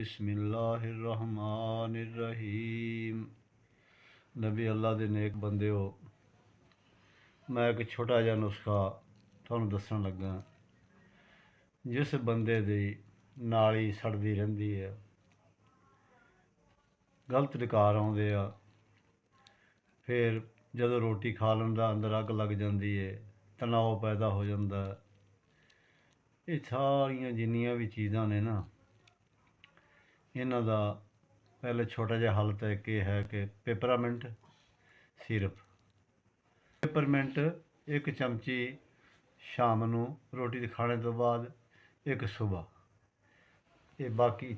बिस्मिल्लाहिर्रहमानिर्रहीम। नबी अल्लाह दे नेक बंदे हो, मैं एक छोटा जिहा नुस्खा तुहानूं दस्सण लगा। जिस बंदे दी नाली सड़दी रहिंदी है, गलत डकार आउंदे आ, फिर जदों रोटी खा लैंदा अंदर अग लग जाती है, तनाव पैदा हो जाता है। ये सारियां जिन्नियां भी चीज़ां ने ना, इन्हां दा पहले छोटा जिहा हल तो एक है कि पेपरामिंट सिरप। पेपरमिंट एक चमची शाम नूं रोटी खाने तो बाद, एक सुबह। ये बाकी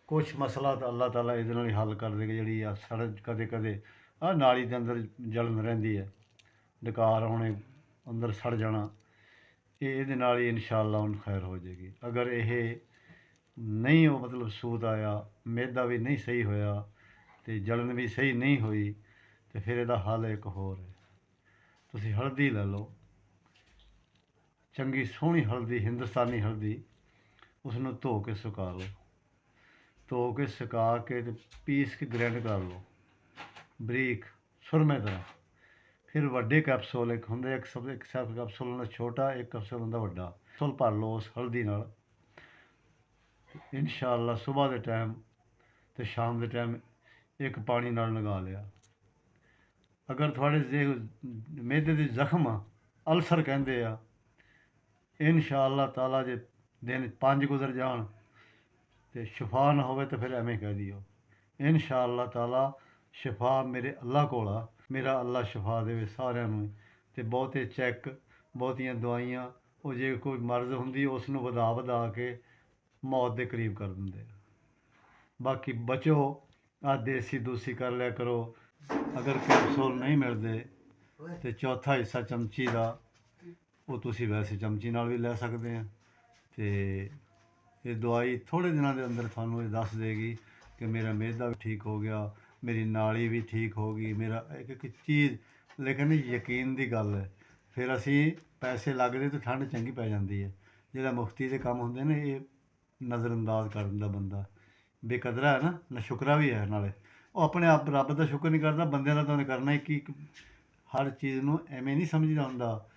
कुछ मसला तो अल्लाह ताला इहदे नाल ही हल कर देगा। जिहड़ी आ सड़ कदे कदे नाली दे अंदर जलन रहिंदी है, डकार आउणे, अंदर सड़ जाना, इहदे नाल ही इंशाअल्लाह हुण खैर हो जाएगी। अगर यह नहीं हो मतलब सूत आया, मैदा भी नहीं सही होया तो जलन भी सही नहीं हुई, तो फिर इहदा हल एक होर है। तुसीं हल्दी लै लो, चंगी सोहनी हल्दी, हिंदुस्तानी हल्दी, उसनूं धो के सुका लो, धो के सुका के ते पीस के ग्राइंड कर लो बरीक सुरमे तरह। फिर वड्डे कैप्सूल एक हुंदे, एक कैप्सूल हुंदा छोटा, एक कैप्सूल हुंदा वड्डा, कैप्सूल भर लो उस हल्दी नाल। इंशाअल्लाह सुबह के टाइम तो शाम के टाइम एक पानी नाल नगा लिया। अगर थोड़े जे मैदे दे जख्म अल्सर कहंदे आ, इंशाअल्लाह ताला जे दिन 5 गुजर जान तो शफा ना होवे तो फिर एवें कह दिओ। इंशाअल्लाह ताला शफा मेरे अल्लाह कोल आ, मेरा अल्लाह शफा देवे सारिਆਂ ਨੂੰ। ਤੇ ਬਹੁਤੇ चैक, ਬਹੁਤੀਆਂ दवाइयां ਉਹ जे कोई मर्ज ਹੁੰਦੀ उसनूं ਵਧਾ ਵਧਾ के मौत के करीब कर दिंदे। बाकी बचो, देसी दूसी कर लिया करो। अगर कैप्सूल नहीं मिलते तो चौथा हिस्सा चमची का वो तुसी वैसे चमची नाल भी लै सकते हैं। तो ये दवाई थोड़े दिनों के अंदर थानू ये दस देगी कि मेरा मैदा भी ठीक हो गया, मेरी नाली भी ठीक हो गई, मेरा एक एक चीज़। लेकिन यकीन की गल है, फिर असी पैसे लगते तो ठंड चंगी पै जाती है। जिहड़ा मुफ्ती के काम होंगे ना, ये नज़रअंदाज कर दिंदा बंदा। बेकदरा है ना, शुकरा भी है नाले। वो अपने आप रब का शुक्र नहीं करता, बंदे का तो उन्हें करना ही कि हर चीज़ नूं एवें नहीं समझदा हुंदा।